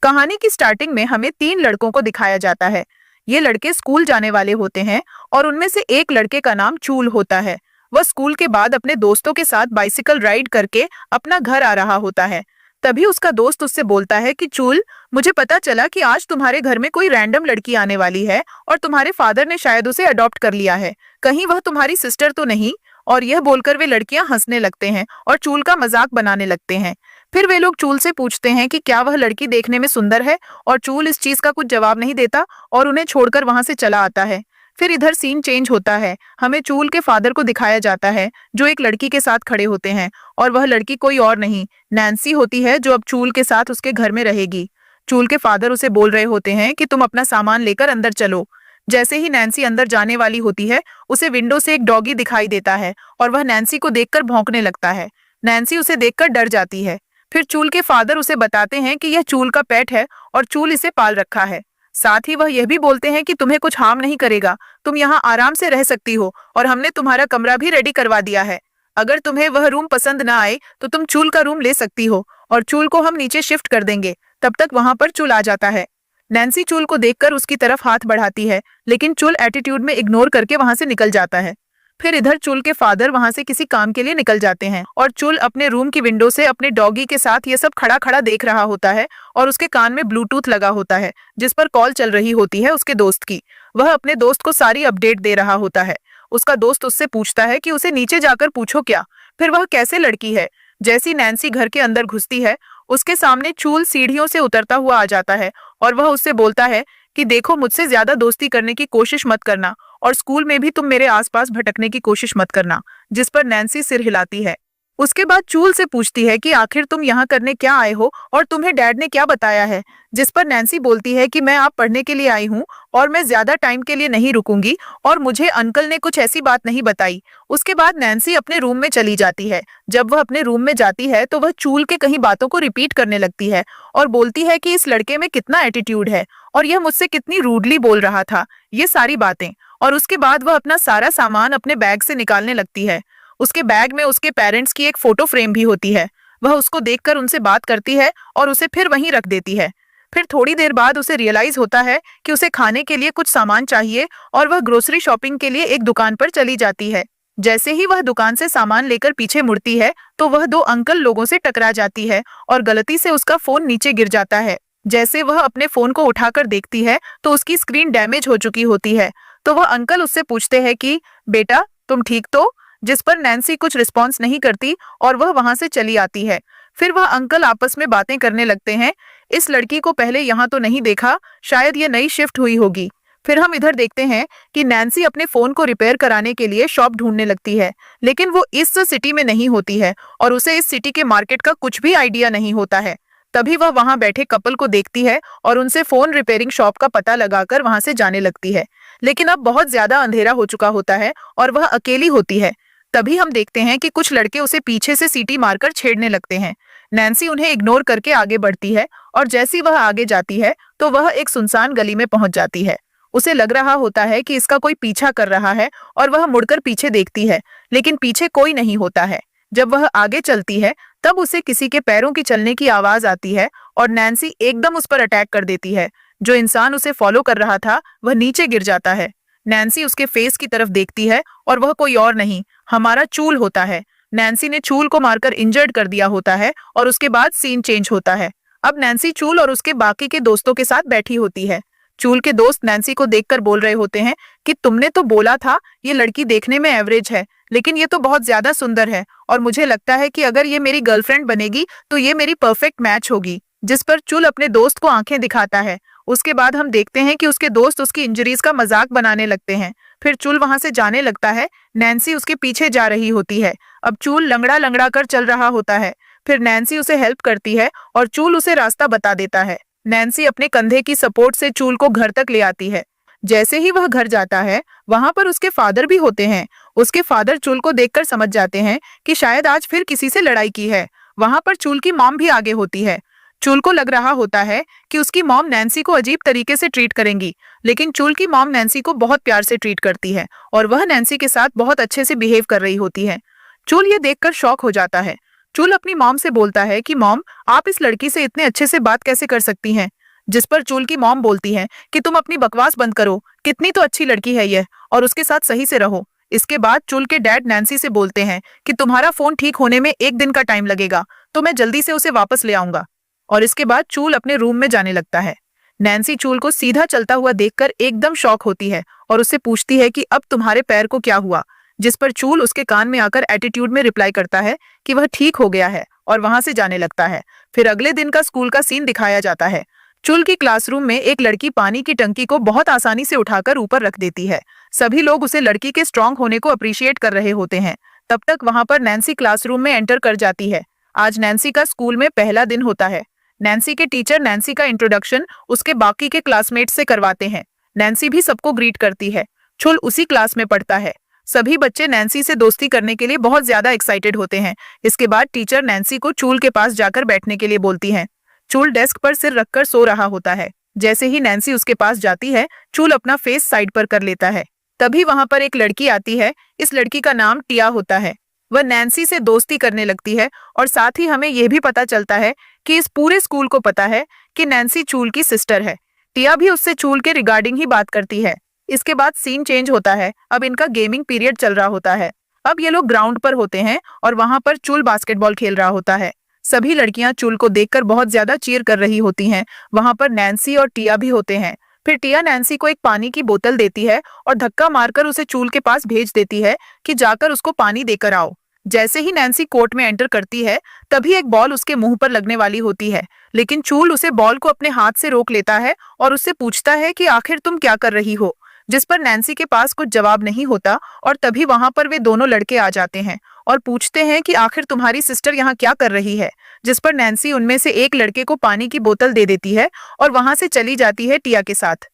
कहानी की स्टार्टिंग में हमें तीन लड़कों को दिखाया जाता है। ये लड़के स्कूल जाने वाले होते हैं और उनमें से एक लड़के का नाम चूल होता है। वह स्कूल के बाद अपने दोस्तों के साथ बाइसिकल राइड करके अपना घर आ रहा होता है। तभी उसका दोस्त उससे बोलता है कि चूल, मुझे पता चला कि आज तुम्हारे घर में कोई रैंडम लड़की आने वाली है और तुम्हारे फादर ने शायद उसे अडॉप्ट कर लिया है। कहीं वह तुम्हारी सिस्टर तो नहीं? और यह बोलकर वे लड़कियां हंसने लगते हैं और चूल का मजाक बनाने लगते हैं। फिर वे लोग चूल से पूछते हैं कि क्या वह लड़की देखने में सुंदर है, और चूल इस चीज का कुछ जवाब नहीं देता और उन्हें छोड़कर वहां से चला आता है। फिर इधर सीन चेंज होता है। हमें चूल के फादर को दिखाया जाता है जो एक लड़की के साथ खड़े होते हैं, और वह लड़की कोई और नहीं नैन्सी होती है, जो अब चूल के साथ उसके घर में रहेगी। चूल के फादर उसे बोल रहे होते हैं कि तुम अपना सामान लेकर अंदर चलो। जैसे ही नैन्सी अंदर जाने वाली होती है, उसे विंडो से एक डॉगी दिखाई देता है और वह नैन्सी को देखकर भौंकने लगता है। नैन्सी उसे देखकर डर जाती है। फिर चूल के फादर उसे बताते हैं कि यह चूल का पेट है और चूल इसे पाल रखा है। साथ ही वह यह भी बोलते हैं कि तुम्हें कुछ हार्म नहीं करेगा, तुम यहाँ आराम से रह सकती हो और हमने तुम्हारा कमरा भी रेडी करवा दिया है। अगर तुम्हें वह रूम पसंद ना आए तो तुम चूल का रूम ले सकती हो और चूल को हम नीचे शिफ्ट कर देंगे। तब तक वहां पर चूल आ जाता है। नैन्सी चूल को देखकर उसकी तरफ हाथ बढ़ाती है, लेकिन चूल एटीट्यूड में इग्नोर करके वहां से निकल जाता है। फिर इधर चूल के फादर वहां से किसी काम के लिए निकल जाते हैं और चूल अपने रूम की विंडो से अपने डॉगी के साथ ये सब खड़ा खड़ा देख रहा होता है और उसके कान में ब्लूटूथ लगा होता है जिस पर कॉल चल रही होती है उसके दोस्त की। वह अपने दोस्त को सारी अपडेट दे रहा होता है। उसका दोस्त उससे पूछता है कि उसे नीचे जाकर पूछो क्या, फिर वह कैसे लड़की है। जैसी नैन्सी घर के अंदर घुसती है, उसके सामने चूल सीढ़ियों से उतरता हुआ आ जाता है और वह उससे बोलता है कि देखो, मुझसे ज्यादा दोस्ती करने की कोशिश मत करना और स्कूल में भी तुम मेरे आसपास भटकने की कोशिश मत करना। जिस पर नैन्सी सिर हिलाती है। उसके बाद चूल से पूछती है कि आखिर तुम यहाँ करने क्या आए हो और तुम्हें डैड ने क्या बताया है। जिस पर नैन्सी बोलती है कि मैं आप पढ़ने के लिए आई हूँ और मैं ज्यादा टाइम के लिए नहीं रुकूंगी और मुझे अंकल ने कुछ ऐसी बात नहीं बताई। उसके बाद नैन्सी अपने रूम में चली जाती है। जब वह अपने रूम में जाती है तो वह चूल के कहीं बातों को रिपीट करने लगती है और बोलती है कि इस लड़के में कितना एटीट्यूड है और यह मुझसे कितनी रूडली बोल रहा था, ये सारी बातें। और उसके बाद वह अपना सारा सामान अपने बैग से निकालने लगती है। उसके बैग में उसके पेरेंट्स की एक फोटो फ्रेम भी होती है। वह उसको देखकर उनसे बात करती है और उसे फिर वहीं रख देती है। फिर थोड़ी देर बाद उसे रियलाइज होता है कि उसे खाने के लिए कुछ सामान चाहिए और वह ग्रोसरी शॉपिंग के लिए एक दुकान पर चली जाती है। जैसे ही वह दुकान से सामान लेकर पीछे मुड़ती है तो वह दो अंकल लोगों से टकरा जाती है और गलती से उसका फोन नीचे गिर जाता है। जैसे वह अपने फोन को उठाकर देखती है तो उसकी स्क्रीन डैमेज हो चुकी होती है। तो वह अंकल उससे पूछते हैं कि बेटा, तुम ठीक तो? जिस पर नैन्सी कुछ रिस्पॉन्स नहीं करती और वह वहां से चली आती है। फिर वह अंकल आपस में बातें करने लगते हैं। इस लड़की को पहले यहाँ तो नहीं देखा, शायद ये नई शिफ्ट हुई होगी। फिर हम इधर देखते हैं कि नैन्सी अपने फोन को रिपेयर कराने के लिए शॉप ढूंढने लगती है, लेकिन वो इस सिटी में नहीं होती है और उसे इस सिटी के मार्केट का कुछ भी आइडिया नहीं होता है। तभी वह वहां बैठे कपल को देखती है और उनसे फोन रिपेयरिंग शॉप का पता लगाकर वहां से जाने लगती है। लेकिन अब बहुत ज्यादा अंधेरा हो चुका होता है और वह अकेली होती है। तभी हम देखते हैं कि कुछ लड़के उसे पीछे से सीटी मारकर छेड़ने लगते हैं। नैन्सी उन्हें इग्नोर करके आगे बढ़ती है और जैसी वह आगे जाती है तो वह एक सुनसान गली में पहुंच जाती है। उसे लग रहा होता है कि इसका कोई पीछा कर रहा है और वह मुड़कर पीछे देखती है, लेकिन पीछे कोई नहीं होता है। जब वह आगे चलती है तब उसे किसी के पैरों की चलने की आवाज आती है और नैन्सी एकदम उस पर अटैक कर देती है। जो इंसान उसे फॉलो कर रहा था वह नीचे गिर जाता है। नैन्सी उसके फेस की तरफ देखती है और वह कोई और नहीं, हमारा चूल होता है। नैन्सी ने चूल को मारकर इंजर्ड कर दिया होता है और उसके बाद सीन चेंज होता है। अब नैन्सी चूल और उसके बाकी के दोस्तों के साथ बैठी होती है। चूल के दोस्त नैन्सी को देखकर बोल रहे होते हैं कि तुमने तो बोला था ये लड़की देखने में एवरेज है, लेकिन ये तो बहुत ज्यादा सुंदर है और मुझे लगता है कि अगर ये मेरी गर्लफ्रेंड बनेगी तो ये मेरी परफेक्ट मैच होगी। जिस पर चूल अपने दोस्त को आंखें दिखाता है। उसके बाद हम देखते हैं कि उसके दोस्त उसकी इंजरीज का मजाक बनाने लगते हैं। फिर चूल वहां से जाने लगता है। नैन्सी उसके पीछे जा रही होती है। अब चूल लंगड़ा लंगड़ा कर चल रहा होता है। फिर नैन्सी उसे हेल्प करती है और चूल उसे रास्ता बता देता है। नैन्सी अपने कंधे की सपोर्ट से चूल को घर तक ले आती है। जैसे ही वह घर जाता है वहां पर उसके फादर भी होते हैं। उसके फादर चूल को देखकर समझ जाते हैं कि शायद आज फिर किसी से लड़ाई की है। वहां पर चूल की मॉम भी आगे होती है। चूल को लग रहा होता है कि उसकी मॉम नैन्सी को अजीब तरीके से ट्रीट करेंगी, लेकिन चूल की मॉम नैन्सी को बहुत प्यार से ट्रीट करती है और वह नैन्सी के साथ बहुत अच्छे से बिहेव कर रही होती है। चूल ये देखकर शॉक हो जाता है। चूल अपनी मॉम से बोलता है कि मॉम, आप इस लड़की से इतने अच्छे से बात कैसे कर सकती हैं। जिस पर चूल की मॉम बोलती है कि तुम अपनी बकवास बंद करो, कितनी तो अच्छी लड़की है यह, और उसके साथ सही से रहो। इसके बाद चूल के डैड नैन्सी से बोलते हैं कि तुम्हारा फोन ठीक होने में 1 दिन का टाइम लगेगा, तो मैं जल्दी से उसे वापस ले आऊंगा। और इसके बाद चूल अपने रूम में जाने लगता है। नैन्सी चूल को सीधा चलता हुआ देखकर एकदम शॉक होती है और उससे पूछती है कि अब तुम्हारे पैर को क्या हुआ। जिस पर चूल उसके कान में आकर एटीट्यूड में रिप्लाई करता है कि वह ठीक हो गया है और वहां से जाने लगता है। फिर अगले दिन का स्कूल का सीन दिखाया जाता है। चूल की क्लासरूम में एक लड़की पानी की टंकी को बहुत आसानी से उठाकर ऊपर रख देती है। सभी लोग उसे लड़की के स्ट्रांग होने को अप्रिशिएट कर रहे होते हैं। तब तक वहां पर नैन्सी क्लासरूम में एंटर कर जाती है। आज नैन्सी का स्कूल में पहला दिन होता है। नैन्सी के टीचर नैन्सी का इंट्रोडक्शन उसके बाकी के क्लासमेट से करवाते हैं। नैन्सी भी सबको ग्रीट करती है। चूल उसी क्लास में पढ़ता है। सभी बच्चे नैन्सी से दोस्ती करने के लिए बहुत ज्यादा एक्साइटेड होते हैं। इसके बाद टीचर नैन्सी को चूल के पास जाकर बैठने के लिए बोलती हैं। चूल डेस्क पर सिर रखकर सो रहा होता है। जैसे ही नैन्सी उसके पास जाती है, चूल अपना फेस साइड पर कर लेता है। तभी वहां पर एक लड़की आती है। इस लड़की का नाम टिया होता है। वह नैन्सी से दोस्ती करने लगती है और साथ ही हमें यह भी पता चलता है कि इस पूरे स्कूल को पता है कि नैन्सी चूल की सिस्टर है। टिया भी उससे चूल के रिगार्डिंग ही बात करती है। इसके बाद सीन चेंज होता है। अब इनका गेमिंग पीरियड चल रहा होता है। अब ये लोग ग्राउंड पर होते हैं और वहां पर चूल बास्केटबॉल खेल रहा होता है। सभी लड़कियां चूल को देखकर बहुत ज्यादा चीयर कर रही होती हैं। वहां पर नैन्सी और टिया भी होते हैं। फिर टिया नैन्सी को एक पानी की बोतल देती है और धक्का मारकर उसे चूल के पास भेज देती है कि जाकर उसको पानी देकर आओ। जैसे ही नैन्सी कोर्ट में एंटर करती है, तभी एक बॉल उसके मुंह पर लगने वाली होती है, लेकिन चूल उसे बॉल को अपने हाथ से रोक लेता है और उससे पूछता है कि आखिर तुम क्या कर रही हो। जिस पर नैन्सी के पास कुछ जवाब नहीं होता और तभी वहां पर वे दोनों लड़के आ जाते हैं और पूछते हैं कि आखिर तुम्हारी सिस्टर यहाँ क्या कर रही है। जिस पर नैन्सी उनमें से एक लड़के को पानी की बोतल दे देती है और वहां से चली जाती है टिया के साथ।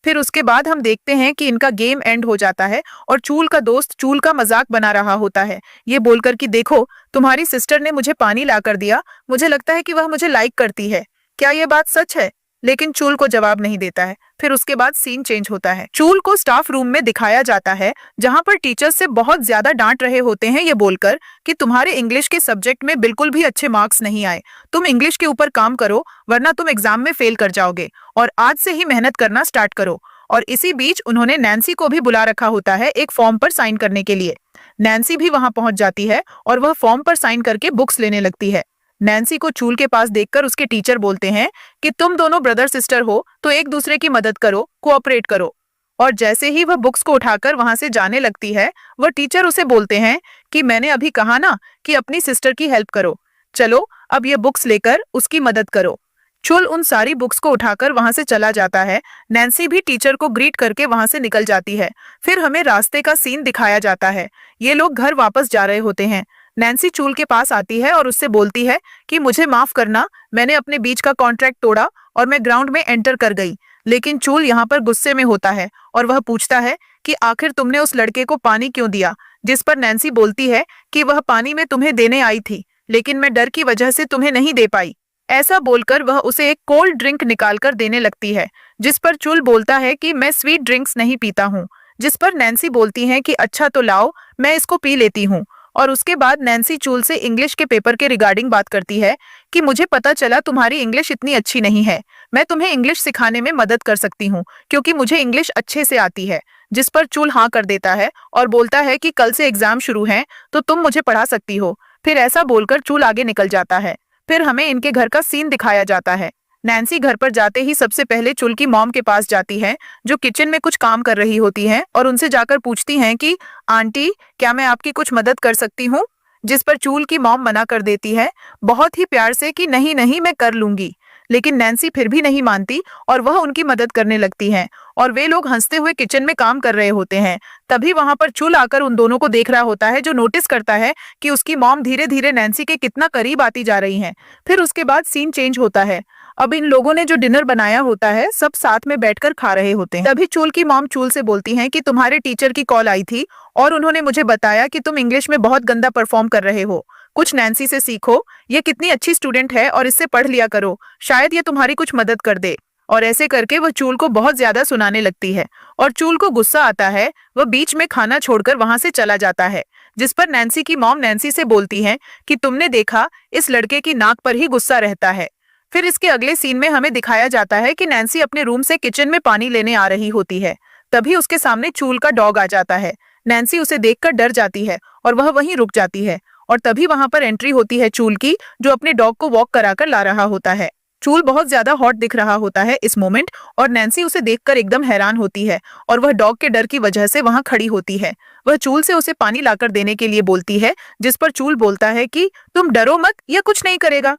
फिर उसके बाद हम देखते हैं कि इनका गेम एंड हो जाता है और चूल का दोस्त चूल का मजाक बना रहा होता है, ये बोलकर कि देखो, तुम्हारी सिस्टर ने मुझे पानी लाकर दिया, मुझे लगता है कि वह मुझे लाइक करती है, क्या ये बात सच है। लेकिन चूल को जवाब नहीं देता है। फिर उसके बाद सीन चेंज होता है। चूल को स्टाफ रूम में दिखाया जाता है, जहां पर टीचर्स से बहुत ज्यादा डांट रहे होते हैं, ये बोलकर कि तुम्हारे इंग्लिश के सब्जेक्ट में बिल्कुल भी अच्छे मार्क्स नहीं आए, तुम इंग्लिश के ऊपर काम करो वरना तुम एग्जाम में फेल कर जाओगे और आज से ही मेहनत करना स्टार्ट करो। और इसी बीच उन्होंने नैन्सी को भी बुला रखा होता है एक फॉर्म पर साइन करने के लिए। नैन्सी भी वहां पहुंच जाती है और वह फॉर्म पर साइन करके बुक्स लेने लगती है। नैन्सी को चूल के पास देखकर उसके टीचर बोलते हैं कि तुम दोनों ब्रदर सिस्टर हो तो एक दूसरे की मदद करो, कोऑपरेट करो। और जैसे ही वह बुक्स को उठाकर वहां से जाने लगती है, वह टीचर उसे बोलते हैं कि मैंने अभी कहा ना कि अपनी सिस्टर की हेल्प करो, चलो अब ये बुक्स लेकर उसकी मदद करो। चूल उन सारी बुक्स को उठाकर वहां से चला जाता है। नैन्सी भी टीचर को ग्रीट करके वहां से निकल जाती है। फिर हमें रास्ते का सीन दिखाया जाता है। ये लोग घर वापस जा रहे होते हैं। नैन्सी चूल के पास आती है और उससे बोलती है कि मुझे माफ करना, मैंने अपने बीच का कॉन्ट्रैक्ट तोड़ा और मैं ग्राउंड में एंटर कर गई। लेकिन चूल यहाँ पर गुस्से में होता है और वह पूछता है कि आखिर तुमने उस लड़के को पानी क्यों दिया। जिस पर नैन्सी बोलती है कि वह पानी में तुम्हें देने आई थी, लेकिन मैं डर की वजह से तुम्हें नहीं दे पाई। ऐसा बोलकर वह उसे एक कोल्ड ड्रिंक निकालकर देने लगती है। जिस पर चूल बोलता है कि मैं स्वीट ड्रिंक्स नहीं पीता हूँ। जिस पर नैन्सी बोलती है कि अच्छा तो लाओ, मैं इसको पी लेती हूँ। और उसके बाद नैन्सी चूल से इंग्लिश के पेपर के रिगार्डिंग बात करती है कि मुझे पता चला तुम्हारी इंग्लिश इतनी अच्छी नहीं है, मैं तुम्हें इंग्लिश सिखाने में मदद कर सकती हूँ क्योंकि मुझे इंग्लिश अच्छे से आती है। जिस पर चूल हाँ कर देता है और बोलता है कि कल से एग्जाम शुरू है तो तुम मुझे पढ़ा सकती हो। फिर ऐसा बोलकर चूल आगे निकल जाता है। फिर हमें इनके घर का सीन दिखाया जाता है। नैन्सी घर पर जाते ही सबसे पहले चूल की मॉम के पास जाती है, जो किचन में कुछ काम कर रही होती हैं, और उनसे जाकर पूछती हैं कि आंटी, क्या मैं आपकी कुछ मदद कर सकती हूँ। जिस पर चूल की मॉम मना कर देती है बहुत ही प्यार से कि नहीं नहीं, मैं कर लूंगी। लेकिन नैन्सी फिर भी नहीं मानती और वह उनकी मदद करने लगती हैं और वे लोग हंसते हुए किचन में काम कर रहे होते हैं। तभी वहां पर चूल आकर उन दोनों को देख रहा होता है, जो नोटिस करता है कि उसकी मॉम धीरे धीरे नैन्सी के कितना करीब आती जा रही हैं। फिर उसके बाद सीन चेंज होता है। अब इन लोगों ने जो डिनर बनाया होता है, सब साथ में बैठकर खा रहे होते हैं। तभी चूल की मॉम चूल से बोलती हैं कि तुम्हारे टीचर की कॉल आई थी और उन्होंने मुझे बताया कि तुम इंग्लिश में बहुत गंदा परफॉर्म कर रहे हो, कुछ नैन्सी से सीखो, ये कितनी अच्छी स्टूडेंट है और इससे पढ़ लिया करो, शायद ये तुम्हारी कुछ मदद कर दे। और ऐसे करके वह चूल को बहुत ज्यादा सुनाने लगती है और चूल को गुस्सा आता है। वह बीच में खाना छोड़कर वहां से चला जाता है। जिस पर नैन्सी की मॉम नैन्सी से बोलती है कि तुमने देखा, इस लड़के की नाक पर ही गुस्सा रहता है। फिर इसके अगले सीन में हमें दिखाया जाता है कि नैन्सी अपने रूम से किचन में पानी लेने आ रही होती है। तभी उसके सामने चूल का डॉग आ जाता है। नैन्सी उसे देखकर डर जाती है और वह वहीं रुक जाती है। और तभी वहां पर एंट्री होती है चूल की, जो अपने डॉग को वॉक कराकर ला रहा होता है। चूल बहुत ज्यादा हॉट दिख रहा होता है इस मोमेंट, और नैन्सी उसे देखकर एकदम हैरान होती है और वह डॉग के डर की वजह से वहां खड़ी होती है। वह चूल से उसे पानी लाकर देने के लिए बोलती है, जिस पर चूल बोलता है कि तुम डरो मत, यह कुछ नहीं करेगा।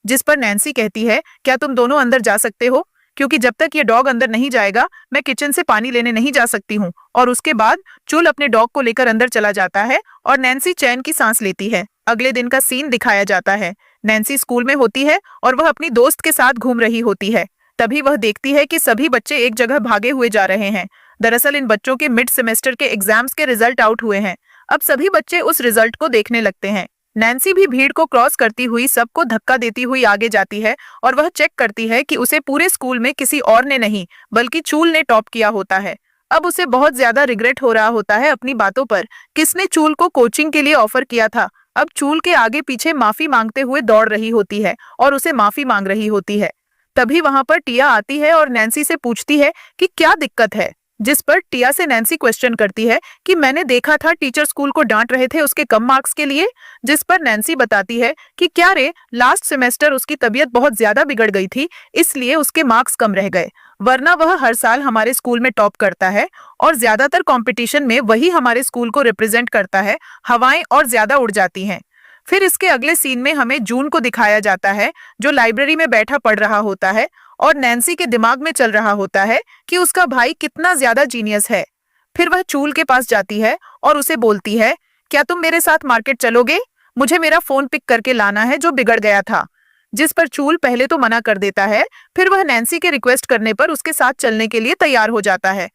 जिस पर नैन्सी कहती है, क्या तुम दोनों अंदर जा सकते हो, क्योंकि जब तक ये डॉग अंदर नहीं जाएगा मैं किचन से पानी लेने नहीं जा सकती हूँ। और उसके बाद चूल अपने डॉग को लेकर अंदर चला जाता है और नैन्सी चैन की सांस लेती है। अगले दिन का सीन दिखाया जाता है। नैन्सी स्कूल में होती है और वह अपनी दोस्त के साथ घूम रही होती है। तभी वह देखती है कि सभी बच्चे एक जगह भागे हुए जा रहे हैं। दरअसल इन बच्चों के मिड सेमेस्टर के एग्जाम्स के रिजल्ट आउट हुए हैं। अब सभी बच्चे उस रिजल्ट को देखने लगते हैं। नैन्सी भी भीड़ को क्रॉस करती हुई सबको धक्का देती हुई आगे जाती है और वह चेक करती है कि उसे पूरे स्कूल में किसी और ने नहीं बल्कि चूल ने टॉप किया होता है। अब उसे बहुत ज्यादा रिग्रेट हो रहा होता है अपनी बातों पर। किसने चूल को कोचिंग के लिए ऑफर किया था। अब चूल के आगे पीछे माफी मांगते हुए दौड़ रही होती है और उसे माफी मांग रही होती है। तभी वहां पर टिया आती है और नैन्सी से पूछती है कि क्या दिक्कत है। जिस पर टिया से नैन्सी क्वेश्चन करती है कि मैंने देखा था टीचर स्कूल को डांट रहे थे उसके कम मार्क्स के लिए। जिस पर नैन्सी बताती है कि क्या रे, लास्ट सेमेस्टर उसकी तबीयत बहुत ज्यादा बिगड़ गई थी, इसलिए उसके मार्क्स कम रह गए, वरना वह हर साल हमारे स्कूल में टॉप करता है और ज्यादातर कंपटीशन में वही हमारे स्कूल को रिप्रेजेंट करता है। हवाएं और ज्यादा उड़ जाती हैं। फिर इसके अगले सीन में हमें जून को दिखाया जाता है, जो लाइब्रेरी में बैठा पढ़ रहा होता है और नैन्सी के दिमाग में चल रहा होता है कि उसका भाई कितना ज्यादा जीनियस है। फिर वह चूल के पास जाती है और उसे बोलती है, क्या तुम मेरे साथ मार्केट चलोगे, मुझे मेरा फोन पिक करके लाना है जो बिगड़ गया था। जिस पर चूल पहले तो मना कर देता है, फिर वह नैन्सी के रिक्वेस्ट करने पर उसके साथ चलने के लिए तैयार हो जाता है।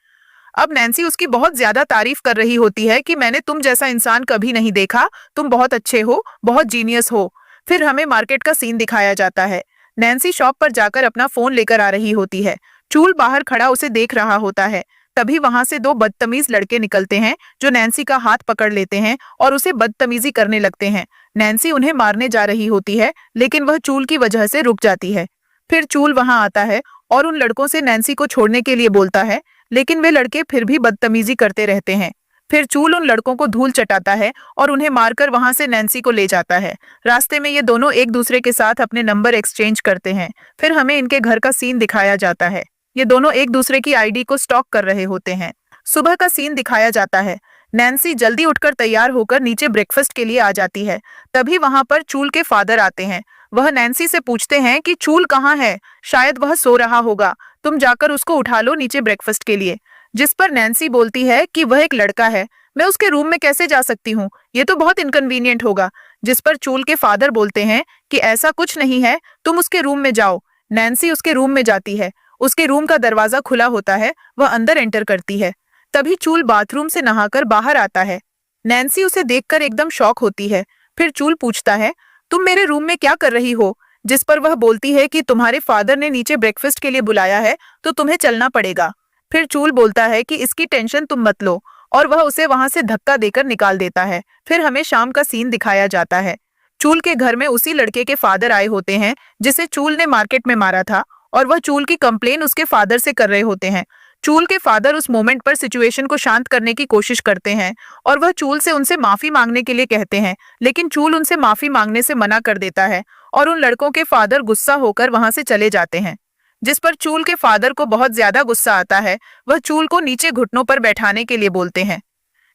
अब नैन्सी उसकी बहुत ज्यादा तारीफ कर रही होती है कि मैंने तुम जैसा इंसान कभी नहीं देखा, तुम बहुत अच्छे हो, बहुत जीनियस हो। फिर हमें मार्केट का सीन दिखाया जाता है। नैन्सी शॉप पर जाकर अपना फोन लेकर आ रही होती है। चूल बाहर खड़ा उसे देख रहा होता है। तभी वहां से दो बदतमीज लड़के निकलते हैं, जो नैन्सी का हाथ पकड़ लेते हैं और उसे बदतमीजी करने लगते हैं। नैन्सी उन्हें मारने जा रही होती है, लेकिन वह चूल की वजह से रुक जाती है। फिर चूल वहां आता है और उन लड़कों से नैन्सी को छोड़ने के लिए बोलता है, लेकिन वे लड़के फिर भी बदतमीजी करते रहते हैं। फिर चूल उन लड़कों को धूल चटाता है और उन्हें मारकर वहां से नैन्सी को ले जाता है। रास्ते में ये दोनों एक दूसरे के साथ अपने नंबर एक्सचेंज करते हैं। फिर हमें इनके घर का सीन दिखाया जाता है। ये दोनों एक दूसरे की आईडी को स्टॉक कर रहे होते हैं। सुबह का सीन दिखाया जाता है। नैन्सी जल्दी उठकर तैयार होकर नीचे ब्रेकफास्ट के लिए आ जाती है। तभी वहां पर चूल के फादर आते हैं। वह नैन्सी से पूछते हैं कि चूल कहाँ है, शायद वह सो रहा होगा, तुम जाकर उसको उठा लो नीचे ब्रेकफास्ट के लिए। जिस पर नैन्सी बोलती है कि वह एक लड़का है, मैं उसके रूम में कैसे जा सकती हूँ, ये तो बहुत इनकन्वीनियंट होगा। जिस पर चूल के फादर बोलते हैं कि ऐसा कुछ नहीं है, तुम उसके रूम में जाओ। नैन्सी उसके रूम में जाती है। उसके रूम का दरवाजा खुला होता है, वह अंदर एंटर करती है। तभी चूल बाथरूम से नहाकर बाहर आता है। नैन्सी उसे देखकर एकदम शॉक होती है। फिर चूल पूछता है, तुम मेरे रूम में क्या कर रही हो। जिस पर वह बोलती है कि तुम्हारे फादर ने नीचे ब्रेकफास्ट के लिए बुलाया है, तो तुम्हें चलना पड़ेगा। फिर चूल बोलता है कि इसकी टेंशन तुम मत लो, और वह उसे वहां से धक्का देकर निकाल देता है। फिर हमें शाम का सीन दिखाया जाता है। चूल के घर में उसी लड़के के फादर आए होते हैं जिसे चूल ने मार्केट में मारा था, और वह चूल की कंप्लेन उसके फादर से कर रहे होते हैं। चूल के फादर उस मोमेंट पर सिचुएशन को शांत करने की कोशिश करते हैं और वह चूल से उनसे माफी मांगने के लिए कहते हैं, लेकिन चूल उनसे माफी मांगने से मना कर देता है और उन लड़कों के फादर गुस्सा होकर वहां से चले जाते हैं। जिस पर चूल के फादर को बहुत ज्यादा गुस्सा आता है। वह चूल को नीचे घुटनों पर बैठाने के लिए बोलते हैं।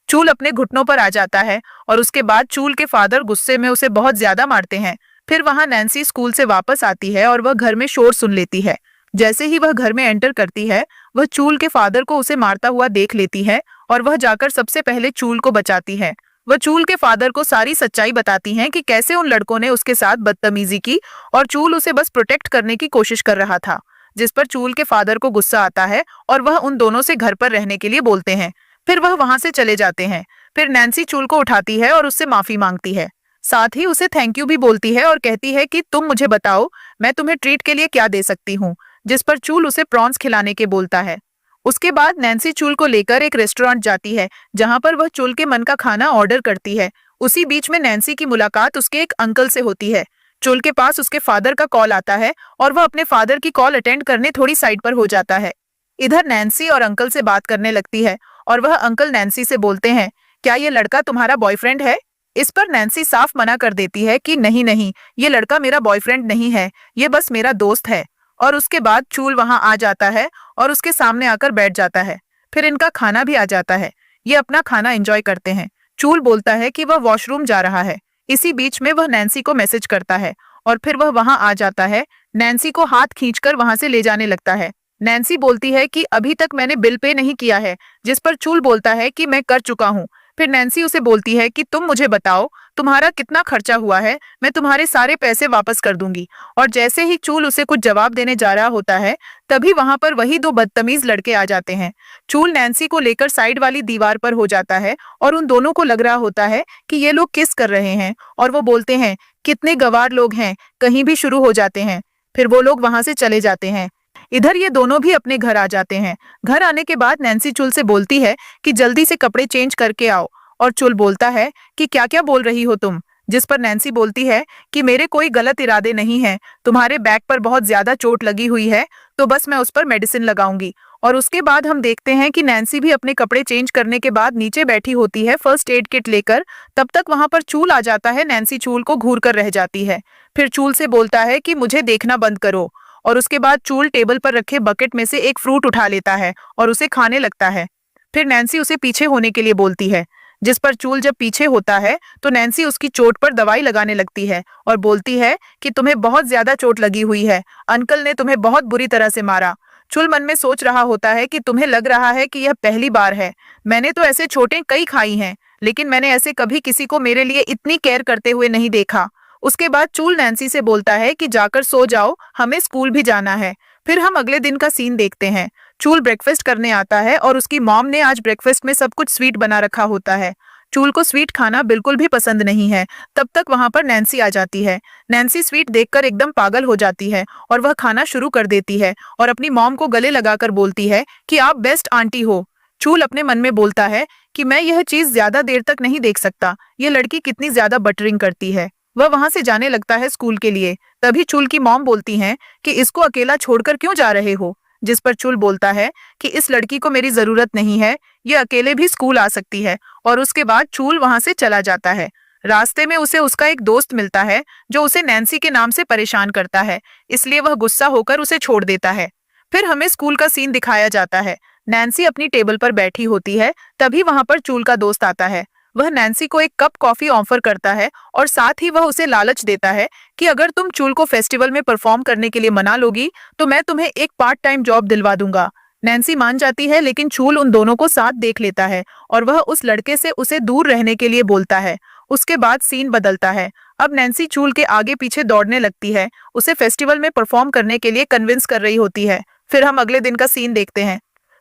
चूल अपने घुटनों पर आ जाता है और उसके बाद चूल के फादर गुस्से में उसे बहुत ज्यादा मारते हैं। फिर वहां नैन्सी स्कूल से वापस आती है और वह घर में शोर सुन लेती है। जैसे ही वह घर में एंटर करती है, वह चूल के फादर को उसे मारता हुआ देख लेती है और वह जाकर सबसे पहले चूल को बचाती है। वह चूल के फादर को सारी सच्चाई बताती हैं कि कैसे उन लड़कों ने उसके साथ बदतमीजी की और चूल उसे बस प्रोटेक्ट करने की कोशिश कर रहा था। जिस पर चूल के फादर को गुस्सा आता है और वह उन दोनों से घर पर रहने के लिए बोलते हैं। फिर वह वहां से चले जाते हैं। फिर नैन्सी चूल को उठाती है और उससे माफी मांगती है। साथ ही उसे थैंक यू भी बोलती है और कहती है कि तुम मुझे बताओ, मैं तुम्हें ट्रीट के लिए क्या दे सकती हूँ। जिस पर चूल उसे प्रॉन्स खिलाने के बोलता है। उसके बाद नैन्सी चूल को लेकर एक रेस्टोरेंट जाती है जहां पर वह चूल के मन का खाना ऑर्डर करती है। उसी बीच में नैन्सी की मुलाकात उसके एक अंकल से होती है। चूल के पास उसके फादर का कॉल आता है और वह अपने फादर की कॉल अटेंड करने थोड़ी साइड पर हो जाता है। इधर नैन्सी और अंकल से बात करने लगती है और वह अंकल नैन्सी से बोलते हैं, क्या ये लड़का तुम्हारा बॉयफ्रेंड है? इस पर नैन्सी साफ मना कर देती है कि नहीं नहीं, ये लड़का मेरा बॉयफ्रेंड नहीं है, ये बस मेरा दोस्त है। और उसके बाद चूल वहां आ जाता है और उसके सामने आकर बैठ जाता है। फिर इनका खाना भी आ जाता है। ये अपना खाना एंजॉय करते हैं। चूल बोलता है कि वह वॉशरूम जा रहा है। इसी बीच में वह नैन्सी को मैसेज करता है और फिर वह वहां आ जाता है। नैन्सी को हाथ खींचकर वहां से ले जाने लगता है। नैन्सी बोलती है कि अभी तक मैंने बिल पे नहीं किया है, जिस पर चूल बोलता है कि मैं कर चुका हूँ। फिर नैन्सी उसे बोलती है कि तुम मुझे बताओ तुम्हारा कितना खर्चा हुआ है, मैं तुम्हारे सारे पैसे वापस कर दूंगी। और जैसे ही चूल उसे कुछ जवाब देने जा रहा होता है तभी वहां पर वही दो बदतमीज लड़के आ जाते हैं। चूल नैन्सी को लेकर साइड वाली दीवार पर हो जाता है और उन दोनों को लग रहा होता है कि ये लोग किस कर रहे हैं और वो बोलते हैं कितने गवार लोग हैं, कहीं भी शुरू हो जाते हैं। फिर वो लोग वहां से चले जाते हैं। इधर ये दोनों भी अपने घर आ जाते हैं। घर आने के बाद नैन्सी चूल से बोलती है कि जल्दी से कपड़े चेंज करके आओ और चूल बोलता है कि क्या क्या बोल रही हो तुम, जिस पर नैन्सी बोलती है कि मेरे कोई गलत इरादे नहीं हैं, तुम्हारे बैक पर बहुत ज्यादा चोट लगी हुई है तो बस मैं उस पर मेडिसिन लगाऊंगी। और उसके बाद हम देखते हैं कि नैन्सी भी अपने कपड़े चेंज करने के बाद नीचे बैठी होती है फर्स्ट एड किट लेकर। तब तक वहां पर चूल आ जाता है। नैन्सी चूल को घूर कर रह जाती है। फिर चूल से बोलता है कि मुझे देखना बंद करो। और उसके बाद चूल टेबल पर रखे बकेट में से एक फ्रूट उठा लेता है और उसे खाने लगता है। फिर नैन्सी उसे पीछे होने के लिए बोलती है, जिस पर चूल जब पीछे होता है तो नैन्सी उसकी चोट पर दवाई लगाने लगती है और बोलती है कि तुम्हें बहुत ज्यादा चोट लगी हुई है, अंकल ने तुम्हें बहुत बुरी तरह से मारा। चूल मन में सोच रहा होता है कि तुम्हें लग रहा है कि यह पहली बार है, मैंने तो ऐसे चोटें कई खाई हैं, लेकिन मैंने ऐसे कभी किसी को मेरे लिए इतनी केयर करते हुए नहीं देखा। उसके बाद चूल नैन्सी से बोलता है कि जाकर सो जाओ, हमें स्कूल भी जाना है। फिर हम अगले दिन का सीन देखते हैं। चूल ब्रेकफास्ट करने आता है और उसकी मॉम ने आज ब्रेकफास्ट में सब कुछ स्वीट बना रखा होता है। चूल को स्वीट खाना बिल्कुल भी पसंद नहीं है। तब तक वहां पर नैन्सी आ जाती है। नैन्सी स्वीट देखकर एकदम पागल हो जाती है और वह खाना शुरू कर देती है और अपनी मॉम को गले लगाकर बोलती है कि आप बेस्ट आंटी हो। चूल अपने मन में बोलता है कि मैं यह चीज ज्यादा देर तक नहीं देख सकता, ये लड़की कितनी ज्यादा बटरिंग करती है। वह वहां से जाने लगता है स्कूल के लिए। तभी चूल की मॉम बोलती हैं कि इसको अकेला छोड़कर क्यों जा रहे हो, जिस पर चूल बोलता है कि इस लड़की को मेरी जरूरत नहीं है, ये अकेले भी स्कूल आ सकती है। और उसके बाद चूल वहां से चला जाता है। रास्ते में उसे उसका एक दोस्त मिलता है जो उसे नैन्सी के नाम से परेशान करता है, इसलिए वह गुस्सा होकर उसे छोड़ देता है। फिर हमें स्कूल का सीन दिखाया जाता है। नैन्सी अपनी टेबल पर बैठी होती है। तभी वहां पर चूल का दोस्त आता है। वह नैन्सी को एक कप कॉफी ऑफर करता है और साथ ही वह उसे लालच देता है कि अगर तुम चूल को फेस्टिवल में परफॉर्म करने के लिए मना लोगी तो मैं तुम्हें एक पार्ट टाइम जॉब दिलवा दूंगा। नैन्सी मान जाती है, लेकिन चूल उन दोनों को साथ देख लेता है और वह उस लड़के से उसे दूर रहने के लिए बोलता है। उसके बाद सीन बदलता है। अब नैन्सी चूल के आगे पीछे दौड़ने लगती है, उसे फेस्टिवल में परफॉर्म करने के लिए कन्विंस कर रही होती है। फिर हम अगले दिन का सीन देखते हैं।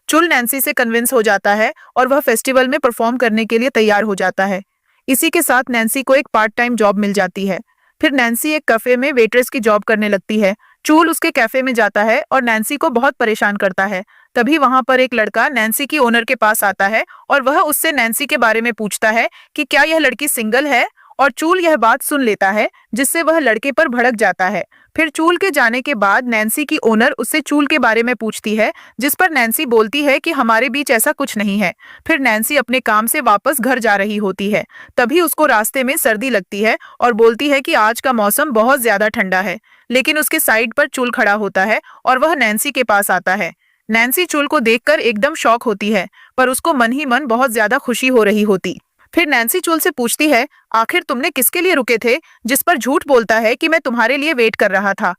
चूल नैन्सी से कन्विंस हो जाता है और वह फेस्टिवल में परफॉर्म करने के लिए तैयार हो जाता है। इसी के साथ नैन्सी को एक पार्ट टाइम जॉब मिल जाती है। फिर नैन्सी एक कैफे में वेट्रेस की जॉब करने लगती है। चूल उसके कैफे में जाता है और नैन्सी को बहुत परेशान करता है। तभी वहां पर एक लड़का नैन्सी की ओनर के पास आता है और वह उससे नैन्सी के बारे में पूछता है कि क्या यह लड़की सिंगल है। और चूल यह बात सुन लेता है, जिससे वह लड़के पर भड़क जाता है। फिर चूल के जाने के बाद नैन्सी की ओनर उससे चूल के बारे में पूछती है, जिस पर नैन्सी बोलती है कि हमारे बीच ऐसा कुछ नहीं है। फिर नैन्सी अपने काम से वापस घर जा रही होती है। तभी उसको रास्ते में सर्दी लगती है और बोलती है कि आज का मौसम बहुत ज्यादा ठंडा है। लेकिन उसके साइड पर चूल खड़ा होता है और वह नैन्सी के पास आता है। नैन्सी चूल को देखकर एकदम शॉक होती है, पर उसको मन ही मन बहुत ज्यादा खुशी हो रही होती। फिर नैन्सी चूल से पूछती है, आखिर तुमने किसके लिए रुके थे, जिस पर झूठ बोलता है कि मैं तुम्हारे लिए वेट कर रहा था।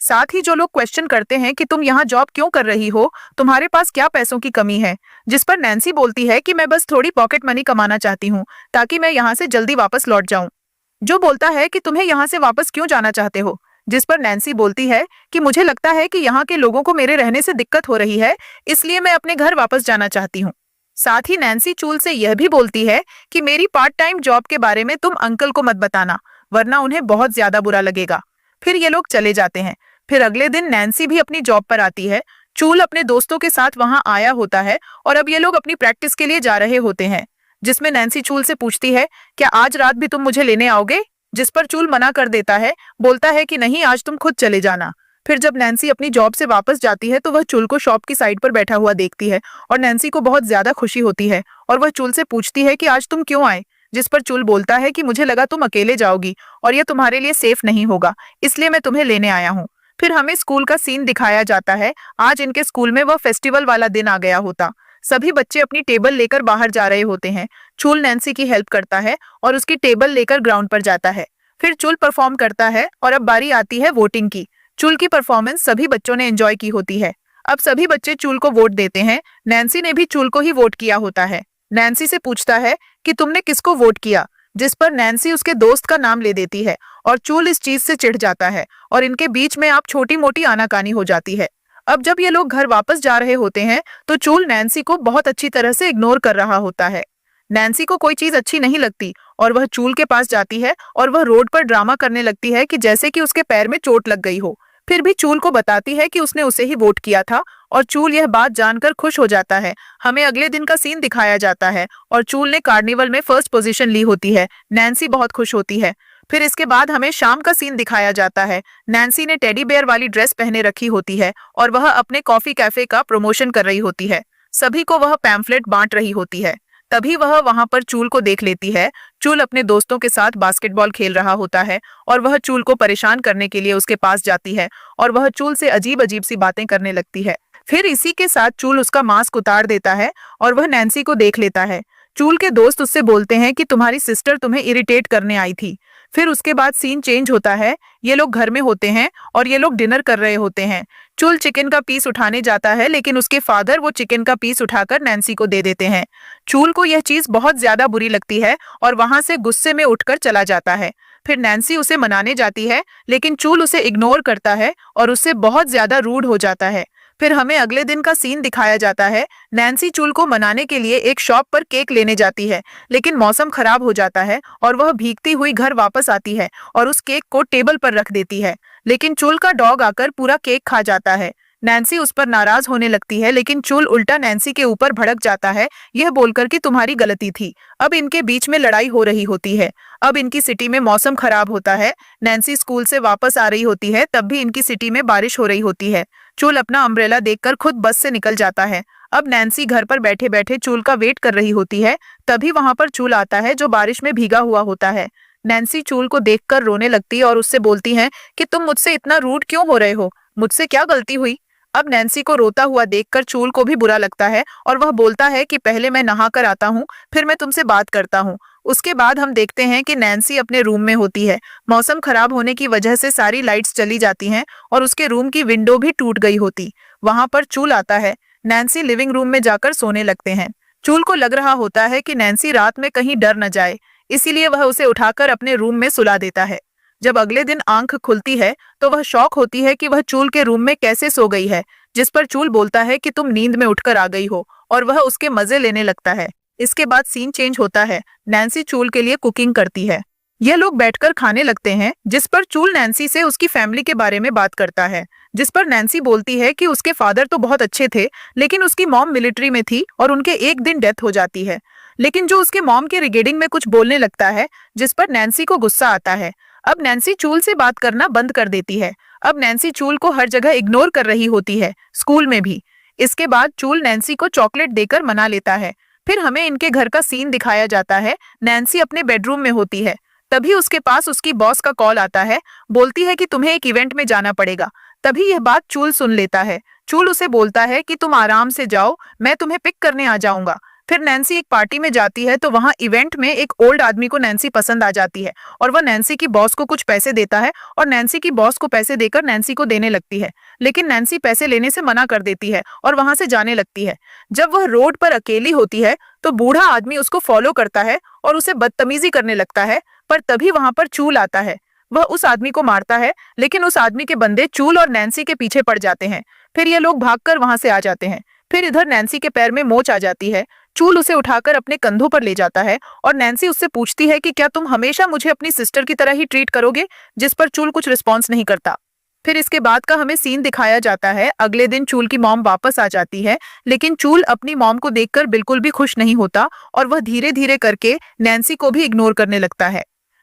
साथ ही जो लोग क्वेश्चन करते हैं कि तुम यहाँ जॉब क्यों कर रही हो, तुम्हारे पास क्या पैसों की कमी है, जिस पर नैन्सी बोलती है कि मैं बस थोड़ी पॉकेट मनी कमाना चाहती हूँ ताकि मैं यहाँ से जल्दी वापस लौट जाऊं। जो बोलता है कि तुम्हें यहाँ से वापस क्यों जाना चाहते हो, जिस पर नैन्सी बोलती है कि मुझे लगता है कि यहाँ के लोगों को मेरे रहने से दिक्कत हो रही है, इसलिए मैं अपने घर वापस जाना चाहती हूँ। साथ ही नैन्सी चूल से यह भी बोलती है कि मेरी पार्ट टाइम जॉब के बारे में तुम अंकल को मत बताना, वरना उन्हें बहुत ज्यादा बुरा लगेगा। फिर ये लोग चले जाते हैं। फिर अगले दिन नैन्सी भी अपनी जॉब पर आती है। चूल अपने दोस्तों के साथ वहां आया होता है और अब ये लोग अपनी प्रैक्टिस के लिए जा रहे होते हैं, जिसमें नैन्सी चूल से पूछती है, क्या आज रात भी तुम मुझे लेने आओगे? जिस पर चूल मना कर देता है, बोलता है कि नहीं, आज तुम खुद चले जाना। फिर जब नैन्सी अपनी जॉब से वापस जाती है तो वह चूल को शॉप की साइड पर बैठा हुआ देखती है और नैन्सी को बहुत ज्यादा खुशी होती है और वह चूल से पूछती है कि आज तुम क्यों आए? जिस पर चूल बोलता है कि मुझे लगा तुम अकेले जाओगी और यह तुम्हारे लिए सेफ नहीं होगा, इसलिए मैं तुम्हें लेने आया हूँ। फिर हमें स्कूल का सीन दिखाया जाता है। आज इनके स्कूल में वह फेस्टिवल वाला दिन आ गया होता। सभी बच्चे अपनी टेबल लेकर बाहर जा रहे होते हैं। चूल नैन्सी की हेल्प करता है और उसकी टेबल लेकर ग्राउंड पर जाता है। फिर चूल परफॉर्म करता है और अब बारी आती है वोटिंग की। चूल की परफॉर्मेंस सभी बच्चों ने एंजॉय की होती है। अब सभी बच्चे चूल को वोट देते हैं। नैन्सी ने भी चूल को ही वोट किया होता है। नैन्सी से पूछता है कि तुमने किसको वोट किया, जिस पर नैन्सी उसके दोस्त का नाम ले देती है और चूल इस चीज से चिढ़ जाता है और इनके बीच में आप छोटी मोटी आनाकानी हो जाती है। अब जब ये लोग घर वापस जा रहे होते हैं तो चूल नैन्सी को बहुत अच्छी तरह से इग्नोर कर रहा होता है। नैन्सी को कोई चीज अच्छी नहीं लगती और वह चूल के पास जाती है और वह रोड पर ड्रामा करने लगती है कि जैसे कि उसके पैर में चोट लग गई हो। फिर भी चूल को बताती है कि उसने उसे ही वोट किया था और चूल यह बात जानकर खुश हो जाता है। हमें अगले दिन का सीन दिखाया जाता है और चूल ने कार्निवल में फर्स्ट पोजीशन ली होती है। नैन्सी बहुत खुश होती है। फिर इसके बाद हमें शाम का सीन दिखाया जाता है। नैन्सी ने टेडी बेयर वाली ड्रेस पहने रखी होती है और वह अपने कॉफी कैफे का प्रमोशन कर रही होती है। सभी को वह पैम्फलेट बांट रही होती है। तभी वह वहां पर चूल को देख लेती है। चूल अपने दोस्तों के साथ बास्केटबॉल खेल रहा होता है और वह चूल को परेशान करने के लिए उसके पास जाती है और वह चूल से अजीब अजीब सी बातें करने लगती है। फिर इसी के साथ चूल उसका मास्क उतार देता है और वह नैन्सी को देख लेता है। चूल के दोस्त उससे बोलते हैं कि तुम्हारी सिस्टर तुम्हें इरिटेट करने आई थी। फिर उसके बाद सीन चेंज होता है। ये लोग घर में होते हैं और ये लोग डिनर कर रहे होते हैं। चूल चिकन का पीस उठाने जाता है लेकिन उसके फादर वो चिकन का पीस उठाकर नैन्सी को दे देते हैं। चूल को यह चीज बहुत ज्यादा बुरी लगती है और वहां से गुस्से में उठकर चला जाता है। फिर नैन्सी उसे मनाने जाती है लेकिन चूल उसे इग्नोर करता है और उससे बहुत ज्यादा रूड हो जाता है। फिर हमें अगले दिन का सीन दिखाया जाता है। नैन्सी चूल को मनाने के लिए एक शॉप पर केक लेने जाती है लेकिन मौसम खराब हो जाता है और वह भीगती हुई घर वापस आती है और उस केक को टेबल पर रख देती है। लेकिन चूल का डॉग आकर पूरा केक खा जाता है। नैन्सी उस पर नाराज होने लगती है लेकिन चूल उल्टा नैन्सी के ऊपर भड़क जाता है, यह बोलकर कि तुम्हारी गलती थी। अब इनके बीच में लड़ाई हो रही होती है। अब इनकी सिटी में मौसम खराब होता है। नैन्सी स्कूल से वापस आ रही होती है, तब भी इनकी सिटी में बारिश हो रही होती है। चूल अपना अम्ब्रेला देखकर खुद बस से निकल जाता है। अब नैन्सी घर पर बैठे बैठे चूल का वेट कर रही होती है। तभी वहां पर चूल आता है जो बारिश में भीगा हुआ होता है। नैन्सी चूल को देखकर रोने लगती है और उससे बोलती है कि तुम मुझसे इतना रूड क्यों हो रहे हो, मुझसे क्या गलती हुई? अब नैन्सी को रोता हुआ देखकर चूल को भी बुरा लगता है और वह बोलता है कि पहले मैं नहा कर आता हूँ, फिर मैं तुमसे बात करता हूँ। उसके बाद हम देखते हैं कि नैन्सी अपने रूम में होती है। मौसम खराब होने की वजह से सारी लाइट्स चली जाती हैं और उसके रूम की विंडो भी टूट गई होती। वहां पर चूल आता है। नैन्सी लिविंग रूम में जाकर सोने लगते हैं। चूल को लग रहा होता है कि नैन्सी रात में कहीं डर न जाए, इसीलिए वह उसे उठाकर अपने रूम में सुला देता है। जब अगले दिन आंख खुलती है तो वह शॉक होती है कि वह चूल के रूम में कैसे सो गई है, जिस पर चूल बोलता है कि तुम नींद में उठकर आ गई हो और वह उसके मजे लेने लगता है। इसके बाद सीन चेंज होता है। नैन्सी चूल के लिए कुकिंग करती है। ये लोग बैठकर खाने लगते हैं, जिस पर चूल नैन्सी से उसकी फैमिली के बारे में बात करता है, जिस पर नैन्सी बोलती है कि उसके फादर तो बहुत अच्छे थे लेकिन उसकी मॉम मिलिट्री में थी और उनके एक दिन डेथ हो जाती है। लेकिन जो उसके मॉम के रिगार्डिंग में कुछ बोलने लगता है, जिस पर नैन्सी को गुस्सा आता है। अब नैन्सी चूल से बात करना बंद कर देती है। अब नैन्सी चूल को हर जगह इग्नोर कर रही होती है, स्कूल में भी। इसके बाद चूल नैन्सी को चॉकलेट देकर मना लेता है। फिर हमें इनके घर का सीन दिखाया जाता है। नैन्सी अपने बेडरूम में होती है। तभी उसके पास उसकी बॉस का कॉल आता है। बोलती है कि तुम्हें एक इवेंट में जाना पड़ेगा। तभी यह बात चूल सुन लेता है। चूल उसे बोलता है कि तुम आराम से जाओ, मैं तुम्हें पिक करने आ जाऊंगा। फिर नैन्सी एक पार्टी में जाती है तो वहां इवेंट में एक ओल्ड आदमी को नैन्सी पसंद आ जाती है और वह नैन्सी की बॉस को कुछ पैसे देता है और नैन्सी की बॉस को पैसे देकर नैन्सी को देने लगती है। लेकिन नैन्सी पैसे लेने से मना कर देती है और वहां से जाने लगती है। जब वह रोड पर अकेली होती है तो बूढ़ा आदमी उसको फॉलो करता है और उसे बदतमीजी करने लगता है, पर तभी वहां पर चूल आता है। वह उस आदमी को मारता है लेकिन उस आदमी के बंदे चूल और नैन्सी के पीछे पड़ जाते हैं। फिर ये लोग भागकर वहां से आ जाते हैं। फिर इधर नैन्सी के पैर में मोच आ जाती है। चूल उसे उठाकर अपने कंधों पर ले जाता है और नैन्सी उससे पूछती है कि क्या तुम हमेशा मुझे अपनी सिस्टर की तरह ही ट्रीट करोगे, जिस पर चूल कुछ रिस्पॉन्स नहीं करता। फिर इसके बाद का हमें सीन दिखाया जाता है। अगले दिन चूल की मॉम वापस आ जाती है, लेकिन चूल अपनी मॉम को देखकर बिल्कुल भी खुश नहीं होता और वह धीरे धीरे करके नैन्सी को भी इग्नोर करने लगता है।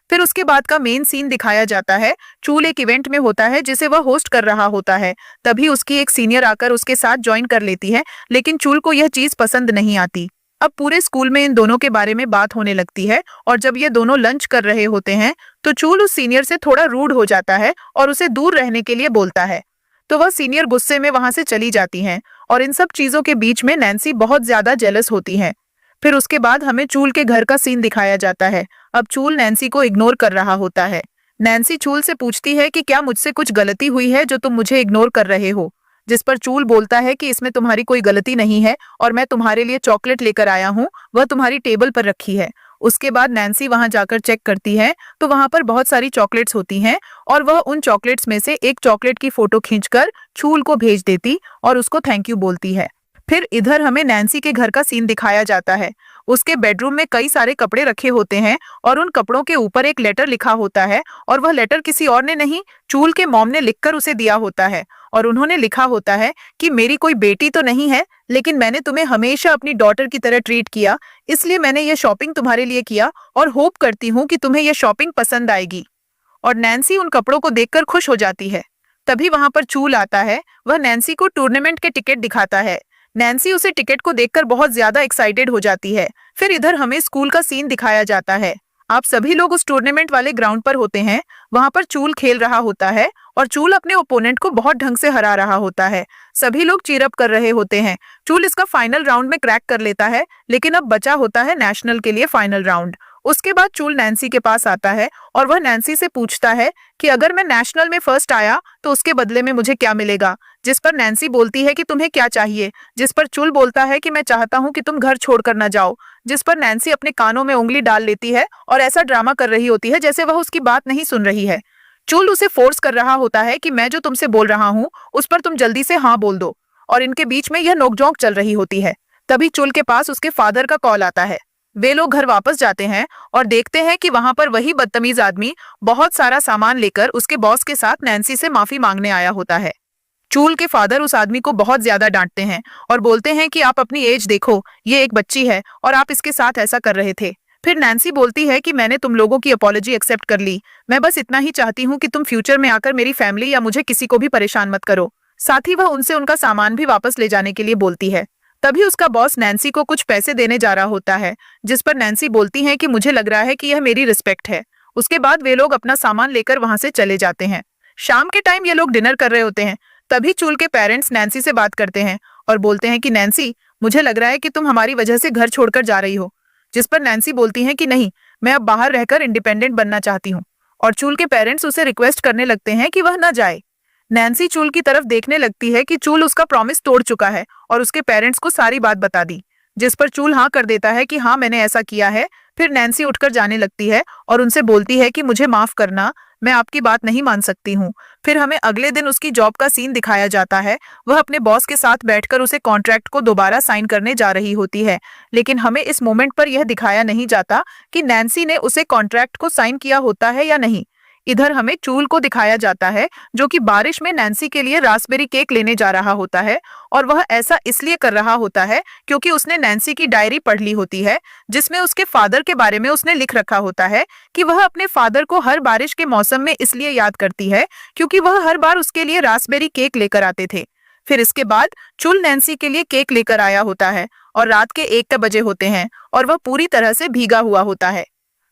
फिर उसके बाद का मेन सीन दिखाया जाता है। चूल एक इवेंट में होता है जिसे वह होस्ट कर रहा होता है। तभी उसकी एक सीनियर आकर उसके साथ ज्वाइन कर लेती है, लेकिन चूल को यह चीज पसंद नहीं आती। अब पूरे स्कूल में इन दोनों के बारे में बात होने लगती है और जब ये दोनों लंच कर रहे होते हैं तो चूल उस सीनियर से थोड़ा रूड हो जाता है और उसे दूर रहने के लिए बोलता है। तो वह सीनियर गुस्से में वहां से चली जाती हैं और इन सब चीजों के बीच में नैन्सी बहुत ज्यादा जेलस होती है। फिर उसके बाद हमें चूल के घर का सीन दिखाया जाता है। अब चूल नैन्सी को इग्नोर कर रहा होता है। नैन्सी चूल से पूछती है कि क्या मुझसे कुछ गलती हुई है जो तुम मुझे इग्नोर कर रहे हो, जिस पर चूल बोलता है कि इसमें तुम्हारी कोई गलती नहीं है और मैं तुम्हारे लिए चॉकलेट लेकर आया हूँ, वह तुम्हारी टेबल पर रखी है। उसके बाद नैन्सी वहां जाकर चेक करती है तो वहां पर बहुत सारी चॉकलेट्स होती हैं और वह उन चॉकलेट्स में से एक चॉकलेट की फोटो खींचकर चूल को भेज देती और उसको थैंक यू बोलती है। फिर इधर हमें नैन्सी के घर का सीन दिखाया जाता है। उसके बेडरूम में कई सारे कपड़े रखे होते हैं और उन कपड़ों के ऊपर एक लेटर लिखा होता है और वह लेटर किसी और ने नहीं, चूल के मॉम ने लिखकर उसे दिया होता है और उन्होंने लिखा होता है कि मेरी कोई बेटी तो नहीं है, लेकिन मैंने तुम्हें हमेशा अपनी डॉटर की तरह ट्रीट किया, इसलिए मैंने ये शॉपिंग तुम्हारे लिए किया और होप करती हूँ कि तुम्हें यह शॉपिंग पसंद आएगी। और नैन्सी उन कपड़ों को देखकर खुश हो जाती है। तभी वहां पर चूल आता है। वह नैन्सी को टूर्नामेंट के टिकट दिखाता है। नैन्सी उसे टिकट को देखकर बहुत ज्यादा एक्साइटेड हो जाती है। फिर इधर हमें स्कूल का सीन दिखाया जाता है। आप सभी लोग उस टूर्नामेंट वाले ग्राउंड पर होते हैं। वहां पर चूल खेल रहा होता है और चूल अपने ओपोनेंट को बहुत ढंग से हरा रहा होता है। सभी लोग चीयरअप कर रहे होते हैं। चूल इसका फाइनल राउंड में क्रैक कर लेता है, लेकिन अब बचा होता है नेशनल के लिए फाइनल राउंड। उसके बाद चूल नैन्सी के पास आता है और वह नैन्सी से पूछता है कि अगर मैं नेशनल में फर्स्ट आया तो उसके बदले में मुझे क्या मिलेगा, जिस पर नैन्सी बोलती है कि तुम्हें क्या चाहिए, जिस पर चूल बोलता है कि मैं चाहता हूँ कि तुम घर छोड़कर न जाओ, जिस पर नैन्सी अपने कानों में उंगली डाल लेती है और ऐसा ड्रामा कर रही होती है जैसे वह उसकी बात नहीं सुन रही है। चूल उसे फोर्स कर रहा होता है कि मैं जो तुमसे बोल रहा हूँ उस पर तुम जल्दी से हाँ बोल दो, और इनके बीच में यह नोकझोंक चल रही होती है। तभी चूल के पास उसके फादर का कॉल आता है। वे लोग घर वापस जाते हैं और देखते हैं कि वहां पर वही बदतमीज आदमी बहुत सारा सामान लेकर उसके बॉस के साथ नैन्सी से माफी मांगने आया होता है। चूल के फादर उस आदमी को बहुत ज्यादा डांटते हैं और बोलते हैं कि आप अपनी एज देखो, ये एक बच्ची है और आप इसके साथ ऐसा कर रहे थे। फिर नैन्सी बोलती है कि मैंने तुम लोगों की अपॉलॉजी एक्सेप्ट कर ली, मैं बस इतना ही चाहती हूँ कि तुम फ्यूचर में आकर मेरी फैमिली या मुझे किसी को भी परेशान मत करो। साथ ही वह उनसे उनका सामान भी वापस ले जाने के लिए बोलती है। तभी उसका बॉस नैन्सी को कुछ पैसे देने जा रहा होता है, जिस पर नैन्सी बोलती है कि मुझे लग रहा है कि यह मेरी रिस्पेक्ट है। उसके बाद वे लोग अपना सामान लेकर वहां से चले जाते हैं। शाम के टाइम ये लोग डिनर कर रहे होते हैं। तभी चूल के पेरेंट्स नैन्सी से बात करते हैं और बोलते हैं कि नैन्सी, मुझे लग रहा है कि तुम हमारी वजह से घर छोड़कर जा रही हो, जिस पर नैन्सी बोलती है कि नहीं, मैं अब बाहर रहकर इंडिपेंडेंट बनना चाहती हूँ। और चूल के पेरेंट्स उसे रिक्वेस्ट करने लगते हैं कि वह न जाए। नैन्सी चूल की तरफ देखने लगती है कि चूल उसका प्रॉमिस तोड़ चुका है और उसके पेरेंट्स को सारी बात बता दी, जिस पर चूल हाँ कर देता है कि हाँ मैंने ऐसा किया है। फिर नैन्सी उठकर जाने लगती है और उनसे बोलती है कि मुझे माफ करना, मैं आपकी बात नहीं मान सकती हूँ। फिर हमें अगले दिन उसकी जॉब का सीन दिखाया जाता है। वह अपने बॉस के साथ बैठकर उसे कॉन्ट्रैक्ट को दोबारा साइन करने जा रही होती है, लेकिन हमें इस मोमेंट पर यह दिखाया नहीं जाता कि नैन्सी ने उसे कॉन्ट्रैक्ट को साइन किया होता है या नहीं। इधर हमें चूल को दिखाया जाता है जो कि बारिश में नैन्सी के लिए रास्पबेरी केक लेने जा रहा होता है, और वह ऐसा इसलिए कर रहा होता है क्योंकि उसने नैन्सी की डायरी पढ़ ली होती है, जिसमें उसके फादर के बारे में उसने लिख रखा होता है कि वह अपने फादर को हर बारिश के मौसम में इसलिए याद करती है क्योंकि वह हर बार उसके लिए रास्पबेरी केक लेकर आते थे। फिर इसके बाद चूल नैन्सी के लिए केक लेकर आया होता है और रात के 1 बजे होते हैं और वह पूरी तरह से भीगा हुआ होता है।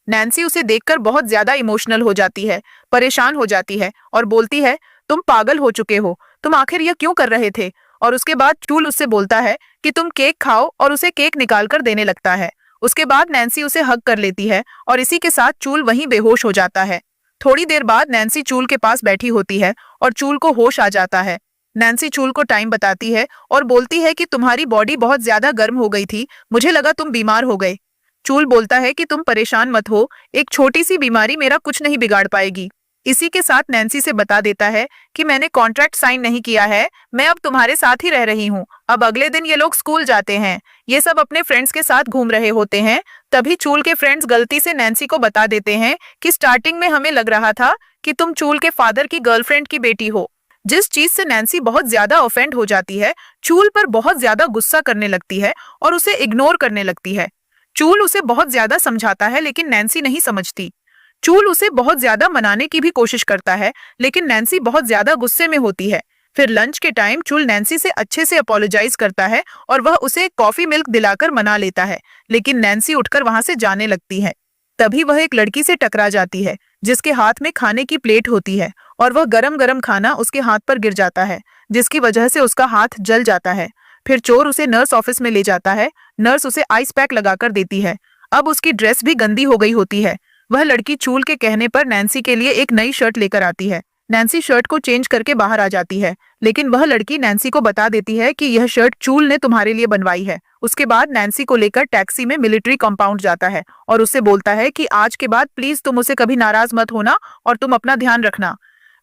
नैन्सी उसे देखकर बहुत ज्यादा इमोशनल हो जाती है, परेशान हो जाती है और बोलती है, तुम पागल हो चुके हो, तुम आखिर यह क्यों कर रहे थे। और उसके बाद चूल उससे बोलता है कि तुम केक खाओ और उसे केक निकाल कर देने लगता है। उसके बाद नैन्सी उसे हग कर लेती है और इसी के साथ चूल वहीं बेहोश हो जाता है। थोड़ी देर बाद नैन्सी चूल के पास बैठी होती है और चूल को होश आ जाता है। नैन्सी चूल को टाइम बताती है और बोलती है कि तुम्हारी बॉडी बहुत ज्यादा गर्म हो गई थी, मुझे लगा तुम बीमार हो गए। चूल बोलता है कि तुम परेशान मत हो, एक छोटी सी बीमारी मेरा कुछ नहीं बिगाड़ पाएगी। इसी के साथ नैन्सी से बता देता है कि मैंने कॉन्ट्रैक्ट साइन नहीं किया है, मैं अब तुम्हारे साथ ही रह रही हूँ। अब अगले दिन ये लोग स्कूल जाते हैं। ये सब अपने फ्रेंड्स के साथ घूम रहे होते हैं। तभी चूल के फ्रेंड्स गलती से नैन्सी को बता देते हैं कि स्टार्टिंग में हमें लग रहा था कि तुम चूल के फादर की गर्लफ्रेंड की बेटी हो, जिस चीज से नैन्सी बहुत ज्यादा ऑफेंड हो जाती है, चूल पर बहुत ज्यादा गुस्सा करने लगती है और उसे इग्नोर करने लगती है। चूल उसे बहुत ज्यादा समझाता है लेकिन नैन्सी नहीं समझती। चूल उसे बहुत ज्यादा मनाने की भी कोशिश करता है लेकिन नैन्सी बहुत ज्यादा गुस्से में होती है। फिर लंच के टाइम चूल नैन्सी से अच्छे से अपोलोजाइज करता है और वह उसे कॉफी मिल्क दिलाकर मना लेता है, लेकिन नैन्सी उठकर वहां से जाने लगती है। तभी वह एक लड़की से टकरा जाती है जिसके हाथ में खाने की प्लेट होती है और वह गरम गरम खाना उसके हाथ पर गिर जाता है, जिसकी वजह से उसका हाथ जल जाता है। फिर चोर उसे नर्स ऑफिस में ले जाता है। नर्स उसे आइस पैक लगाकर देती है। अब उसकी ड्रेस भी गंदी हो गई होती है। वह लड़की चूल के कहने पर नैन्सी के लिए एक नई शर्ट लेकर आती है। नैन्सी शर्ट को चेंज करके बाहर आ जाती है, लेकिन वह लड़की नैन्सी को बता देती है कि यह शर्ट चूल ने तुम्हारे लिए बनवाई है। उसके बाद नैन्सी को लेकर टैक्सी में मिलिट्री कंपाउंड जाता है और उससे बोलता है कि आज के बाद प्लीज तुम उसे कभी नाराज मत होना और तुम अपना ध्यान रखना।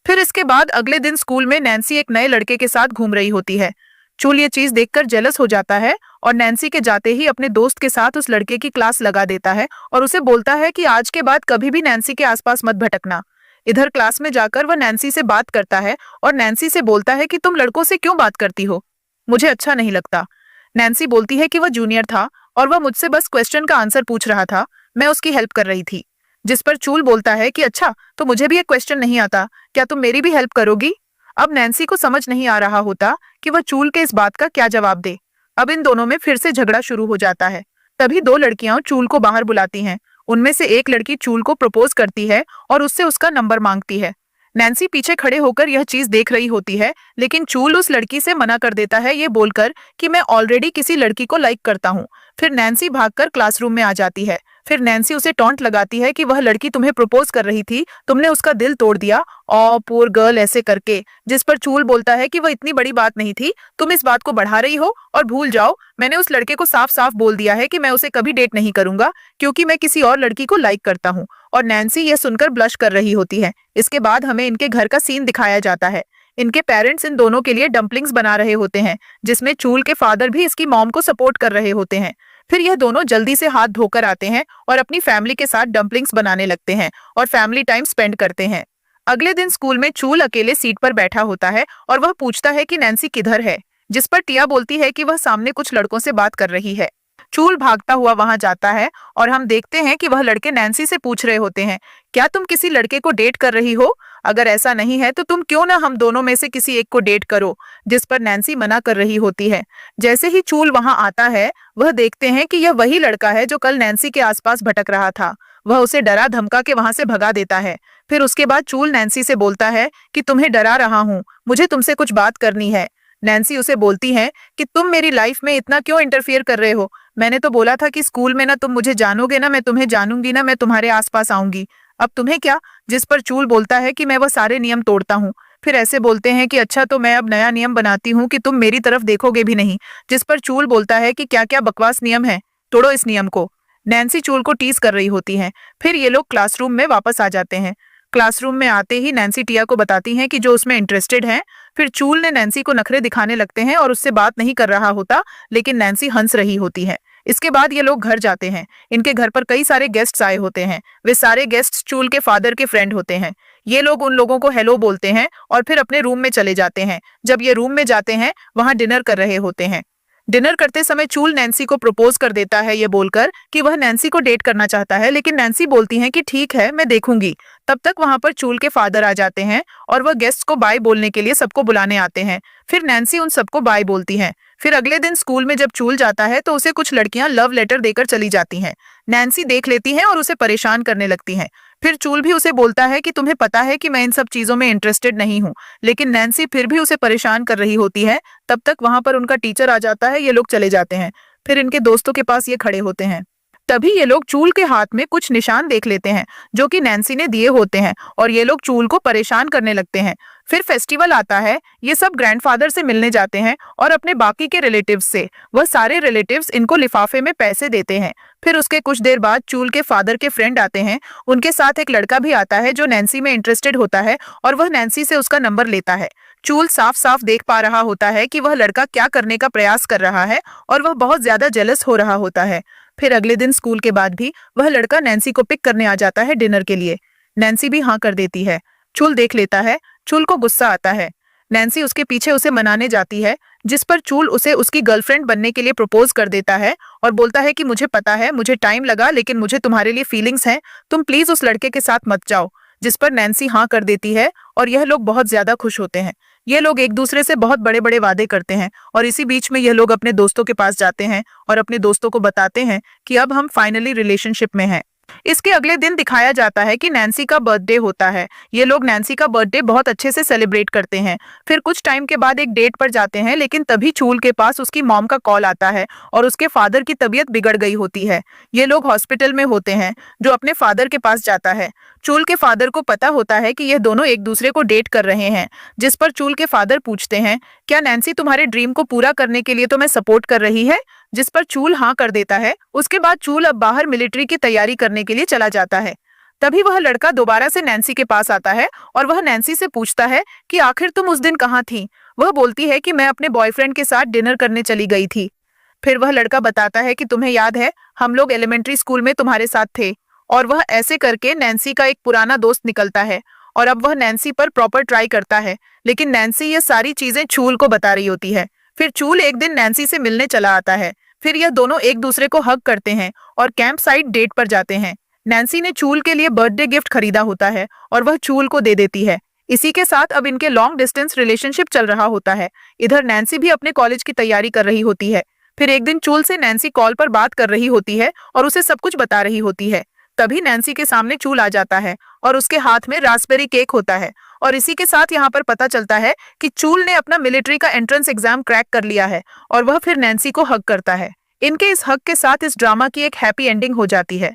फिर इसके बाद अगले दिन स्कूल में नैन्सी एक नए लड़के के साथ घूम रही होती है। चूल ये चीज देखकर जेलस हो जाता है और नैन्सी के जाते ही अपने दोस्त के साथ उस लड़के की क्लास लगा देता है और उसे बोलता है कि आज के बाद कभी भी नैन्सी के आसपास मत भटकना। इधर क्लास में जाकर वह नैन्सी से बात करता है और नैन्सी से बोलता है कि तुम लड़कों से क्यों बात करती हो, मुझे अच्छा नहीं लगता। नैन्सी बोलती है कि वह जूनियर था और वह मुझसे बस क्वेश्चन का आंसर पूछ रहा था, मैं उसकी हेल्प कर रही थी। जिस पर चूल बोलता है कि अच्छा, तो मुझे भी एक क्वेश्चन नहीं आता, क्या तुम मेरी भी हेल्प करोगी। अब नैन्सी को समझ नहीं आ रहा होता कि वह चूल के इस बात का क्या जवाब दे। अब इन दोनों में फिर से झगड़ा शुरू हो जाता है। तभी दो लड़कियां चूल को बाहर बुलाती हैं। उनमें से एक लड़की चूल को प्रपोज करती है और उससे उसका नंबर मांगती है। नैन्सी पीछे खड़े होकर यह चीज देख रही होती है, लेकिन चूल उस लड़की से मना कर देता है ये बोलकर कि मैं ऑलरेडी किसी लड़की को लाइक करता हूँ। फिर नैन्सी भागकर क्लासरूम में आ जाती है। फिर नैन्सी उसे टॉन्ट लगाती है कि वह लड़की तुम्हें प्रपोज कर रही थी, तुमने उसका दिल तोड़ दिया, ओ पुअर गर्ल, ऐसे करके। जिस पर चूल बोलता है कि वह इतनी बड़ी बात नहीं थी, तुम इस बात को बढ़ा रही हो और भूल जाओ, मैंने उस लड़के को साफ साफ बोल दिया है कि मैं उसे कभी डेट नहीं करूंगा क्योंकि मैं किसी और लड़की को लाइक करता हूँ। और नैन्सी यह सुनकर ब्लश कर रही होती है। इसके बाद हमें इनके घर का सीन दिखाया जाता है। इनके पेरेंट्स इन दोनों के लिए डम्पलिंग्स बना रहे होते हैं, जिसमें चूल के फादर भी इसकी मॉम को सपोर्ट कर रहे होते हैं। फिर यह दोनों जल्दी से हाथ धोकर आते हैं और अपनी फैमिली के साथ डम्पलिंग्स बनाने लगते हैं और फैमिली टाइम स्पेंड करते हैं। अगले दिन स्कूल में चूल अकेले सीट पर बैठा होता है और वह पूछता है कि नैन्सी किधर है, जिस पर टिया बोलती है कि वह सामने कुछ लड़कों से बात कर रही है। चूल भागता हुआ वहां जाता है और हम देखते हैं कि वह लड़के नैन्सी से पूछ रहे होते हैं, क्या तुम किसी लड़के को डेट कर रही हो? अगर ऐसा नहीं है तो तुम क्यों ना हम दोनों में से किसी एक को डेट करो। जिस पर नैन्सी मना कर रही होती है। जैसे ही चूल वहां आता है, वह देखते हैं कि यह वही लड़का है जो कल नैन्सी के आसपास भटक रहा था। वह उसे डरा धमका के वहां से भगा देता है। फिर उसके बाद चूल नैन्सी से बोलता है कि तुम्हें डरा रहा हूँ, मुझे तुमसे कुछ बात करनी है। नैन्सी उसे बोलती है कि तुम मेरी लाइफ में इतना क्यों इंटरफियर कर रहे हो? मैंने तो बोला था कि स्कूल में ना तुम मुझे जानोगे ना मैं तुम्हें जानूंगी, ना मैं तुम्हारे आसपास आऊंगी। अब तुम्हें क्या? जिस पर चूल बोलता है कि मैं वह सारे नियम तोड़ता हूँ। फिर ऐसे बोलते हैं कि अच्छा, तो मैं अब नया नियम बनाती हूँ कि तुम मेरी तरफ देखोगे भी नहीं। जिस पर चूल बोलता है कि क्या क्या बकवास नियम है, तोड़ो इस नियम को। नैन्सी चूल को टीज कर रही होती है। फिर ये लोग क्लासरूम में वापस आ जाते हैं। क्लासरूम में आते ही नैन्सी टिया को बताती हैं कि जो उसमें इंटरेस्टेड है। फिर चूल ने नैन्सी को नखरे दिखाने लगते हैं और उससे बात नहीं कर रहा होता, लेकिन नैन्सी हंस रही होती है। इसके बाद ये लोग घर जाते हैं। इनके घर पर कई सारे गेस्ट्स आए होते हैं। वे सारे गेस्ट्स चूल के फादर के फ्रेंड होते हैं। ये लोग उन लोगों को हेलो बोलते हैं और फिर अपने रूम में चले जाते हैं। जब ये रूम में जाते हैं, वहां डिनर कर रहे होते हैं। डिनर करते समय चूल नैन्सी को प्रपोज कर देता है ये बोलकर कि वह नैन्सी को डेट करना चाहता है, लेकिन नैन्सी बोलती है कि ठीक है, मैं देखूंगी। तब तक वहां पर चूल के फादर आ जाते हैं और वह गेस्ट को बाय बोलने के लिए सबको बुलाने आते हैं। फिर नैन्सी उन सबको बाय बोलती है। फिर अगले दिन स्कूल में जब चूल जाता है तो उसे कुछ लड़कियां लव लेटर देकर चली जाती हैं। नैन्सी देख लेती है और उसे परेशान करने लगती है। फिर चूल भी उसे बोलता है कि तुम्हें पता है कि मैं इन सब चीजों में इंटरेस्टेड नहीं हूँ, लेकिन नैन्सी फिर भी उसे परेशान कर रही होती है। तब तक वहां पर उनका टीचर आ जाता है। ये लोग चले जाते हैं। फिर इनके दोस्तों के पास ये खड़े होते हैं। तभी ये लोग चूल के हाथ में कुछ निशान देख लेते हैं जो कि नैन्सी ने दिए होते हैं और ये लोग चूल को परेशान करने लगते हैं। फिर फेस्टिवल आता है। ये सब ग्रैंडफादर से मिलने जाते हैं और अपने बाकी के रिलेटिव्स से। वह सारे रिलेटिव्स इनको लिफाफे में पैसे देते हैं। फिर उसके कुछ देर बाद चूल के फादर के फ्रेंड आते हैं। उनके साथ एक लड़का भी आता है जो नैन्सी में इंटरेस्टेड होता है और वह नैन्सी से उसका नंबर लेता है। चूल साफ साफ देख पा रहा होता है कि वह लड़का क्या करने का प्रयास कर रहा है और वह बहुत ज्यादा जेलस हो रहा होता है। फिर अगले दिन स्कूल के बाद भी वह लड़का नैन्सी को पिक करने आ जाता है डिनर के लिए। नैन्सी भी हाँ कर देती है। चूल देख लेता है। चूल को गुस्सा आता है। नैन्सी उसके पीछे उसे मनाने जाती है, जिस पर चूल उसे उसकी गर्लफ्रेंड बनने के लिए प्रपोज कर देता है और बोलता है कि मुझे पता है, मुझे टाइम लगा, लेकिन मुझे तुम्हारे लिए फीलिंग्स हैं, तुम प्लीज उस लड़के के साथ मत जाओ। जिस पर नैन्सी हाँ कर देती है और यह लोग बहुत ज्यादा खुश होते हैं। ये लोग एक दूसरे से बहुत बड़े बड़े वादे करते हैं और इसी बीच में यह लोग अपने दोस्तों के पास जाते हैं और अपने दोस्तों को बताते हैं कि अब हम फाइनली रिलेशनशिप में हैं। इसके अगले दिन दिखाया जाता है कि नैन्सी का बर्थडे होता है। ये लोग नैन्सी का बर्थडे बहुत अच्छे से सेलिब्रेट करते हैं। फिर कुछ टाइम के बाद एक डेट पर जाते हैं, लेकिन तभी चूल के पास उसकी मॉम का कॉल आता है और उसके फादर की तबीयत बिगड़ गई होती है। ये लोग हॉस्पिटल में होते हैं, जो अपने फादर के पास जाता है। चूल के फादर को पता होता है कि यह दोनों एक दूसरे को डेट कर रहे हैं, जिस पर चूल के फादर पूछते हैं, क्या नैन्सी तुम्हारे ड्रीम को पूरा करने के लिए तुम्हें सपोर्ट कर रही है? जिस पर चूल हाँ कर देता है। उसके बाद चूल अब बाहर मिलिट्री की तैयारी करने के लिए चला जाता है। तभी वह लड़का दोबारा से नैन्सी के पास आता है और वह नैन्सी से पूछता है कि आखिर तुम उस दिन कहाँ थी? वह बोलती है कि मैं अपने बॉयफ्रेंड के साथ डिनर करने चली गई थी। फिर वह लड़का बताता है कि तुम्हें याद है, हम लोग एलिमेंट्री स्कूल में तुम्हारे साथ थे। और वह ऐसे करके नैन्सी का एक पुराना दोस्त निकलता है और अब वह नैन्सी पर प्रॉपर ट्राई करता है, लेकिन नैन्सी ये सारी चीजें चूल को बता रही होती है। फिर चूल एक दिन नैन्सी से मिलने चला आता है। फिर यह दोनों एक दूसरे को हग करते हैं और कैंप साइट डेट पर जाते हैं। नैन्सी ने चूल के लिए बर्थडे गिफ्ट खरीदा होता है और वह चूल को दे देती है। इसी के साथ अब इनके लॉन्ग डिस्टेंस रिलेशनशिप चल रहा होता है। इधर नैन्सी भी अपने कॉलेज की तैयारी कर रही होती है। फिर एक दिन चूल से नैन्सी कॉल पर बात कर रही होती है और उसे सब कुछ बता रही होती है। तभी नैन्सी के सामने चूल आ जाता है और उसके हाथ में रास्पबेरी केक होता है। और इसी के साथ यहाँ पर पता चलता है कि चूल ने अपना मिलिट्री का एंट्रेंस एग्जाम क्रैक कर लिया है और वह फिर नैन्सी को हग करता है। इनके इस हग के साथ इस ड्रामा की एक हैप्पी एंडिंग हो जाती है।